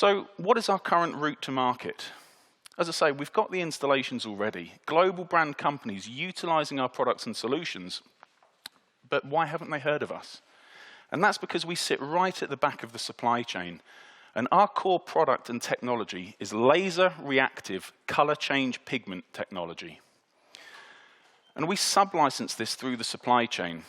So what is our current route to market? As I say, we've got the installations already. Global brand companies utilizing our products and solutions, but why haven't they heard of us? And that's because we sit right at the back of the supply chain. And our core product and technology is laser reactive color change pigment technology. And we sub-license this through the supply chain.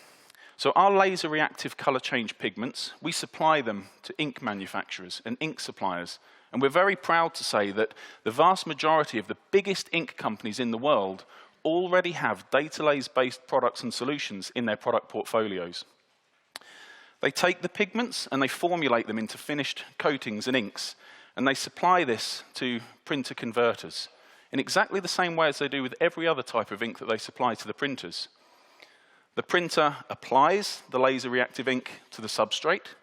So our laser reactive color change pigments, we supply them to ink manufacturers and ink suppliers. And we're very proud to say that the vast majority of the biggest ink companies in the world already have DataLase-based products and solutions in their product portfolios. They take the pigments and they formulate them into finished coatings and inks, and they supply this to printer converters in exactly the same way as they do with every other type of ink that they supply to the printers. The printer applies the laser reactive ink to the substrate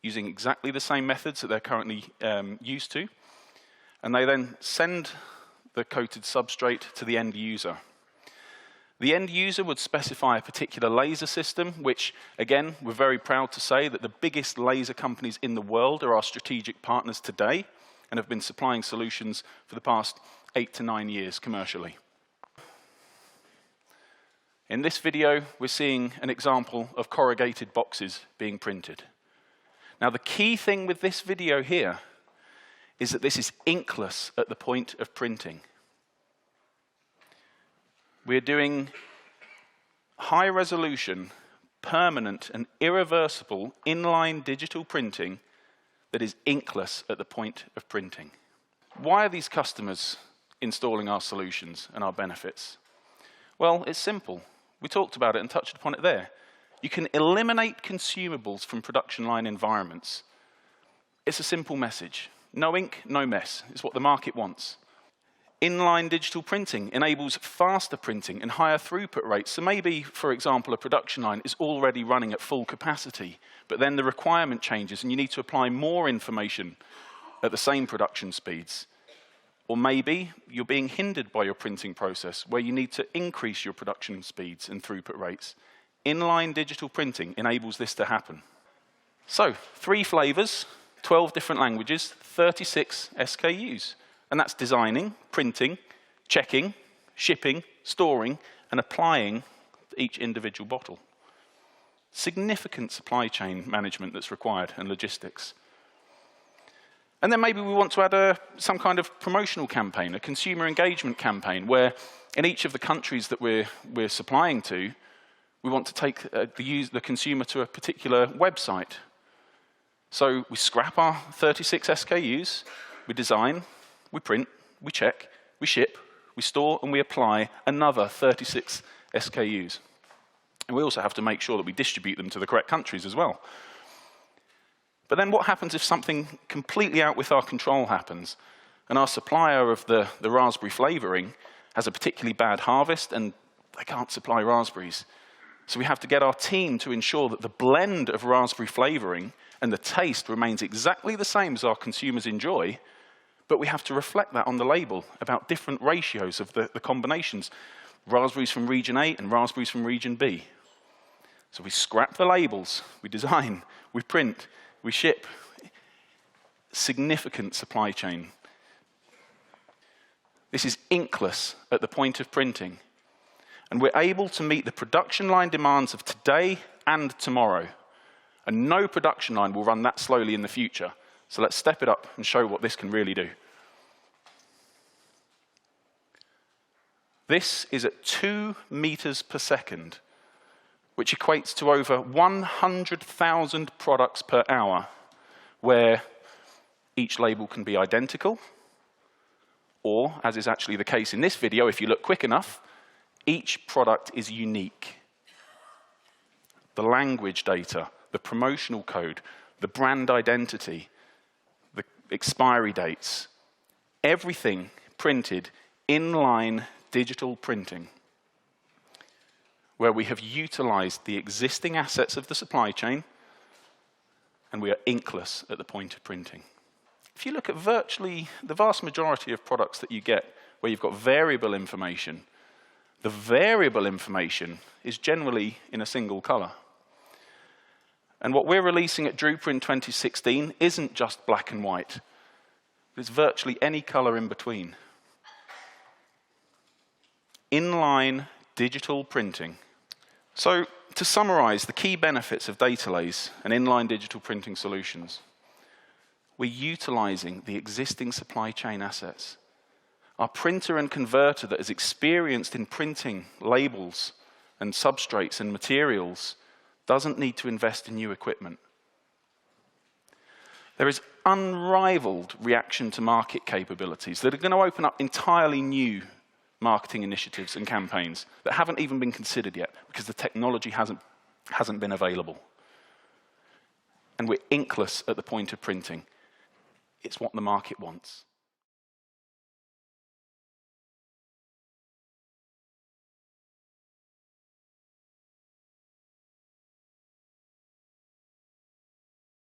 using exactly the same methods that they're currently used to, and they then send the coated substrate to the end user. The end user would specify a particular laser system, which, again, we're very proud to say that the biggest laser companies in the world are our strategic partners today and have been supplying solutions for the past 8 to 9 years commercially. In this video, we're seeing an example of corrugated boxes being printed. Now, the key thing with this video here is that this is inkless at the point of printing. We're doing high-resolution, permanent, and irreversible inline digital printing that is inkless at the point of printing. Why are these customers installing our solutions and our benefits? Well, it's simple. We talked about it and touched upon it there. You can eliminate consumables from production line environments. It's a simple message. No ink, no mess. It's what the market wants. Inline digital printing enables faster printing and higher throughput rates. So maybe, for example, a production line is already running at full capacity, but then the requirement changes and you need to apply more information at the same production speeds. Or maybe you're being hindered by your printing process where you need to increase your production speeds and throughput rates. Inline digital printing enables this to happen. So, 3 flavors, 12 different languages, 36 SKUs. And that's designing, printing, checking, shipping, storing, and applying each individual bottle. Significant supply chain management that's required and logistics. And then maybe we want to add some kind of promotional campaign, a consumer engagement campaign, where in each of the countries that we're supplying to, we want to take the consumer to a particular website. So we scrap our 36 SKUs, we design, we print, we check, we ship, we store, and we apply another 36 SKUs. And we also have to make sure that we distribute them to the correct countries as well. But then what happens if something completely out with our control happens, and our supplier of the raspberry flavoring has a particularly bad harvest and they can't supply raspberries? So we have to get our team to ensure that the blend of raspberry flavoring and the taste remains exactly the same as our consumers enjoy, but we have to reflect that on the label about different ratios of the combinations. Raspberries from region A and raspberries from region B. So we scrap the labels, we design, we print, we ship. Significant supply chain. This is inkless at the point of printing. And we're able to meet the production line demands of today and tomorrow. And no production line will run that slowly in the future. So let's step it up and show what this can really do. This is at 2 meters per second, which equates to over 100,000 products per hour, where each label can be identical, or, as is actually the case in this video, if you look quick enough, each product is unique. The language data, the promotional code, the brand identity, the expiry dates, everything printed inline digital printing, where we have utilized the existing assets of the supply chain and we are inkless at the point of printing. If you look at virtually the vast majority of products that you get where you've got variable information, the variable information is generally in a single color. And what we're releasing at Drupa in 2016 isn't just black and white. There's virtually any color in between. Inline digital printing. So, to summarize the key benefits of DataLase and inline digital printing solutions, we're utilizing the existing supply chain assets. Our printer and converter that is experienced in printing labels and substrates and materials doesn't need to invest in new equipment. There is unrivaled reaction to market capabilities that are going to open up entirely new marketing initiatives and campaigns that haven't even been considered yet because the technology hasn't been available. And we're inkless at the point of printing. It's what the market wants.